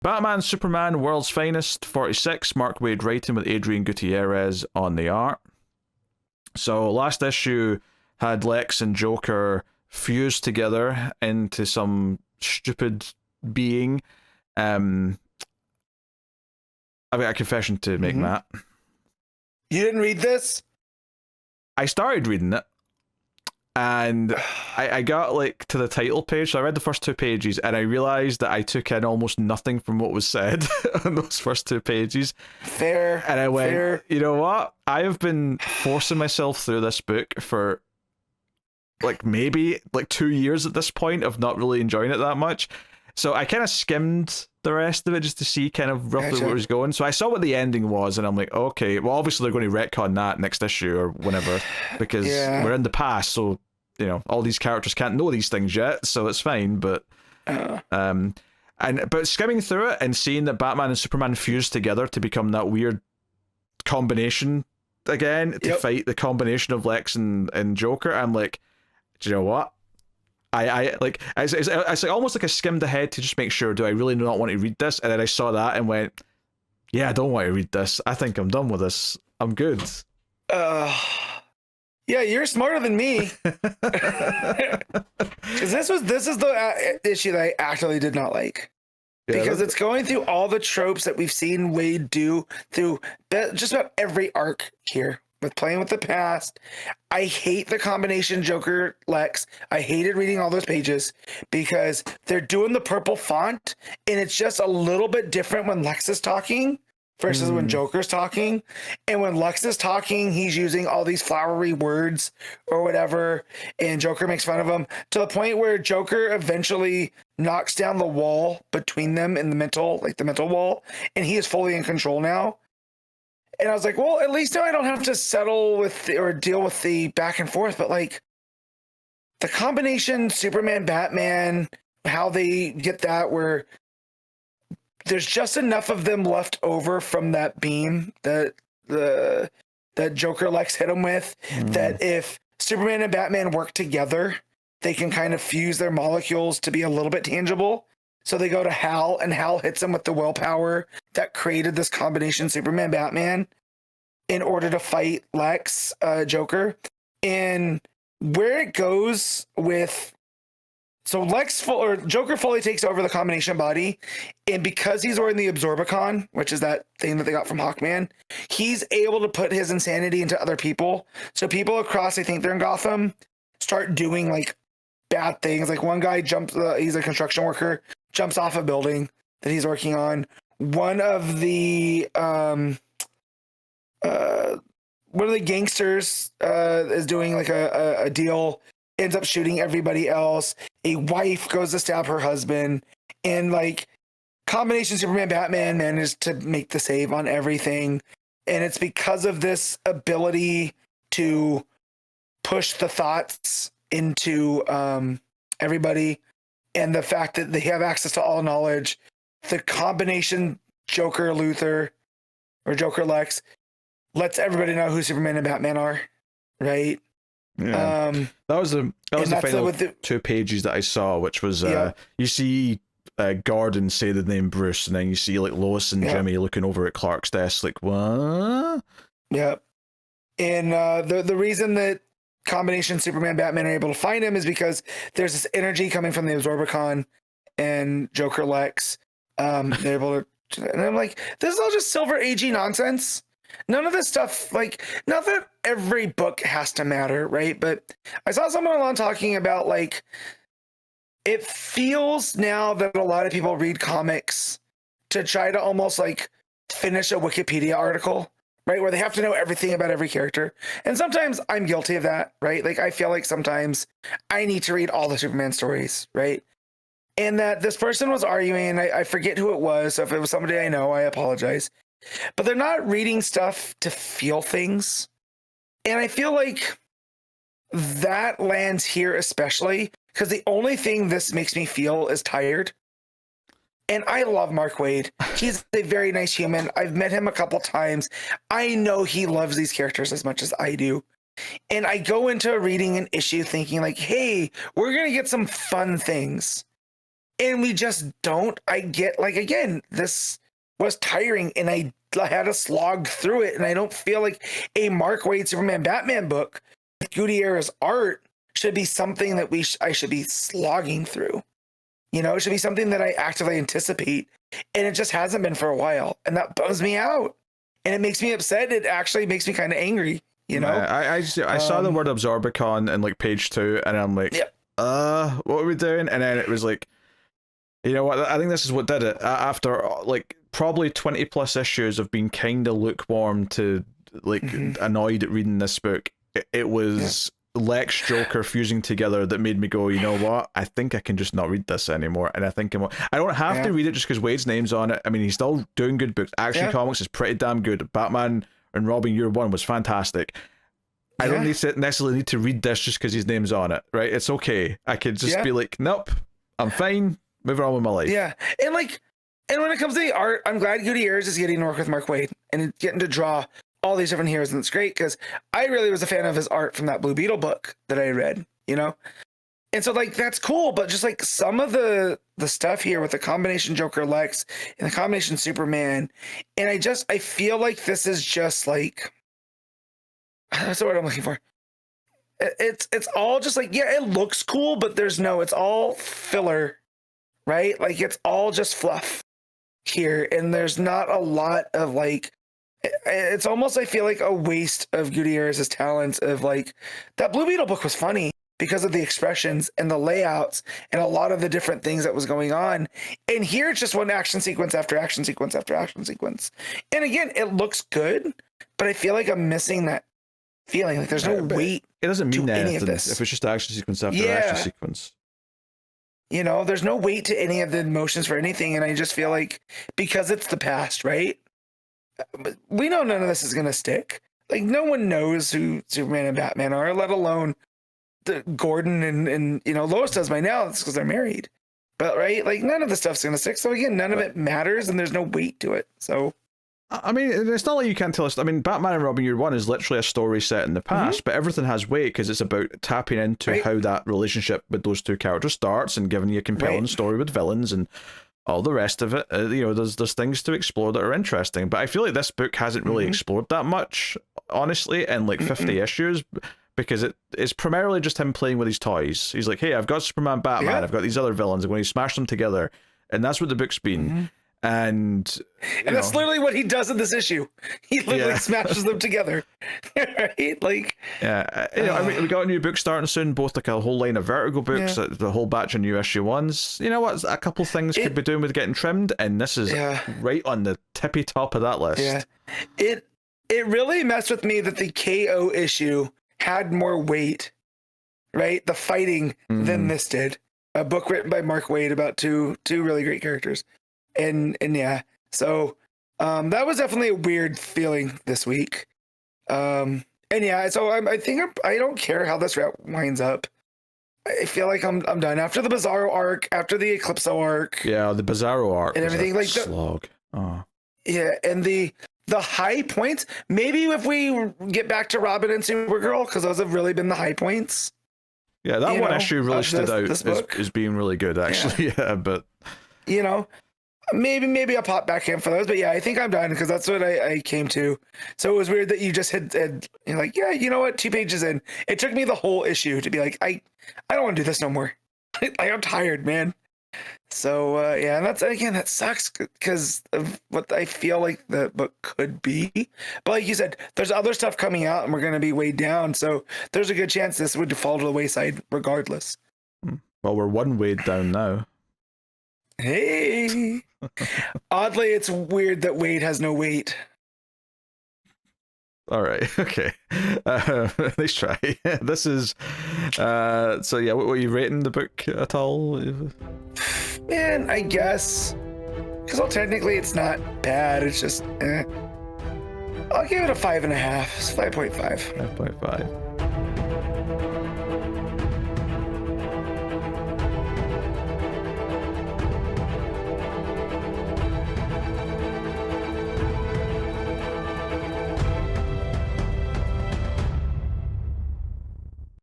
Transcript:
Batman, Superman, World's Finest, 46, Mark Waid writing with Adrian Gutierrez on the art. So last issue had Lex and Joker fused together into some stupid being. I've got a confession to make, Matt. You didn't read this? I started reading it, and I got like to the title page. So I read the first 2 pages, and I realized that I took in almost nothing from what was said on those first 2 pages. Fair. And I went, you know what? I have been forcing myself through this book for like maybe like 2 years at this point of not really enjoying it that much. So I kind of skimmed the rest of it just to see kind of roughly where it was going. So I saw what the ending was, and I'm like, okay, well, obviously they're going to retcon that next issue or whenever, because we're in the past, so, you know, all these characters can't know these things yet, so it's fine. But but skimming through it and seeing that Batman and Superman fused together to become that weird combination again to fight the combination of Lex and Joker, I'm like, do you know what? I like it's like almost like I skimmed ahead to just make sure, do I really not want to read this? And then I saw that and went, yeah, I don't want to read this. I think I'm done with this. I'm good. Yeah, you're smarter than me. Because this is the issue that I actually did not like. Because it's going through all the tropes that we've seen Waid do through just about every arc here. With playing with the past. I hate the combination Joker Lex. I hated reading all those pages because they're doing the purple font and it's just a little bit different when Lex is talking versus when Joker's talking. And when Lex is talking, he's using all these flowery words or whatever, and Joker makes fun of him to the point where Joker eventually knocks down the wall between them in the mental wall, and he is fully in control now. And I was like, well, at least now I don't have to settle with or deal with the back and forth. But like the combination Superman, Batman, how they get that where there's just enough of them left over from that beam that Joker Lex hit him with, that if Superman and Batman work together, they can kind of fuse their molecules to be a little bit tangible. So they go to Hal, and Hal hits him with the willpower that created this combination Superman-Batman in order to fight Lex, Joker. And where it goes with... So Joker fully takes over the combination body, and because he's wearing the Absorbicon, which is that thing that they got from Hawkman, he's able to put his insanity into other people. So people across, I think they're in Gotham, start doing like bad things. Like one guy jumps, he's a construction worker, jumps off a building that he's working on. One of the gangsters is doing like a deal, ends up shooting everybody else. A wife goes to stab her husband, and like combination Superman Batman managed to make the save on everything. And it's because of this ability to push the thoughts into everybody, and the fact that they have access to all knowledge. The combination Joker Luthor or Joker Lex lets everybody know who Superman and Batman are, right? Yeah. That was the final 2 pages that I saw, which was you see Gordon say the name Bruce, and then you see like Lois and Jimmy looking over at Clark's desk like, what? Yeah. And the reason that combination Superman Batman are able to find him is because there's this energy coming from the Absorbicon and Joker Lex. They're able to, and I'm like, this is all just Silver Agey nonsense. None of this stuff, like, not that every book has to matter, right? But I saw someone online talking about like, it feels now that a lot of people read comics to try to almost like finish a Wikipedia article, right? Where they have to know everything about every character. And sometimes I'm guilty of that, right? Like I feel like sometimes I need to read all the Superman stories, right? And that this person was arguing, and I forget who it was. So if it was somebody I know, I apologize. But they're not reading stuff to feel things. And I feel like that lands here especially because the only thing this makes me feel is tired. And I love Mark Waid. He's a very nice human. I've met him a couple times. I know he loves these characters as much as I do. And I go into reading an issue thinking like, hey, we're going to get some fun things. and we just don't. I get, like, again, this was tiring, and I had to slog through it, and I don't feel like a Mark Waid Superman Batman book with Gutierrez art should be something that I should be slogging through. You know, it should be something that I actively anticipate, and it just hasn't been for a while, and that bums me out, and it makes me upset. It actually makes me kind of angry. You know, I saw the word Absorbicon in like page 2, and I'm like, what are we doing? And then it was like, you know what? I think this is what did it. After like probably 20 plus issues of being kind of lukewarm to like annoyed at reading this book, it was Lex Joker fusing together that made me go, you know what? I think I can just not read this anymore. And I think I don't have to read it just because Wade's name's on it. I mean, he's still doing good books. Action Comics is pretty damn good. Batman and Robin Year One was fantastic. I don't necessarily need to read this just because his name's on it, right? It's okay. I could just be like, nope, I'm fine. Moving on with my life. Yeah, and when it comes to the art, I'm glad Gutierrez is getting to work with Mark Waid and getting to draw all these different heroes, and it's great because I really was a fan of his art from that Blue Beetle book that I read, you know? And so, like, that's cool, but just like some of the stuff here with the combination Joker Lex and the combination Superman, and I feel like this is just like, that's the word I'm looking for. It's all just like, it looks cool, but it's all filler, right? Like, it's all just fluff here, and there's not a lot of like, it's almost, I feel like, a waste of Gutierrez's talents of like, that Blue Beetle book was funny because of the expressions and the layouts and a lot of the different things that was going on. And here it's just one action sequence after action sequence after action sequence. And again, it looks good, but I feel like I'm missing that feeling. Like there's no weight. It doesn't mean to any anything of this. If it's just action sequence after action sequence. You know, there's no weight to any of the emotions for anything. And I just feel like because it's the past, right? But we know none of this is going to stick. Like, no one knows who Superman and Batman are, let alone Gordon and you know, Lois does by now. It's because they're married. But, right, like, none of the stuff's going to stick. So, again, none of it matters, and there's no weight to it. So, I mean, it's not like you can't tell us. I mean, Batman and Robin Year One is literally a story set in the past, but everything has weight because it's about tapping into how that relationship with those two characters starts and giving you a compelling story with villains and all the rest of it. You know, there's things to explore that are interesting, but I feel like this book hasn't really explored that much, honestly, in like 50 issues, because it's primarily just him playing with his toys. He's like, hey, I've got Superman, Batman, I've got these other villains, I'm going to smash them together, and that's what the book's been. And that's literally what he does in this issue. He literally smashes them together. Right? Like, you know, I mean, we got a new book starting soon, both like a whole line of Vertigo books, the whole batch of new issue ones. You know what? A couple things could be doing with getting trimmed, and this is right on the tippy top of that list. Yeah. It really messed with me that the KO issue had more weight, right? The fighting than this did. A book written by Mark Waid about two really great characters. And so that was definitely a weird feeling this week. So I think I don't care how this route winds up. I feel like I'm done after the Bizarro arc, after the Eclipso arc. Yeah, the Bizarro arc and everything like slog. Yeah, and the high points. Maybe if we get back to Robin and Supergirl, because those have really been the high points. Yeah, that one issue really stood out as being really good, actually. Yeah, but you know. Maybe I'll pop back in for those, but I think I'm done because that's what I came to. So it was weird that you just had you're like, you know what, 2 pages in. It took me the whole issue to be like, I don't want to do this no more. I'm tired, man. So and that's, again, that sucks because of what I feel like the book could be. But like you said, there's other stuff coming out and we're going to be weighed down. So there's a good chance this would fall to the wayside regardless. Well, we're one weighed down now. Hey. Oddly, it's weird that Waid has no weight. All right, okay. Nice try. This is so yeah, what were you rating the book at all? Man, I guess because technically it's not bad, it's just I'll give it a 5.5. It's 5.5. 5.5.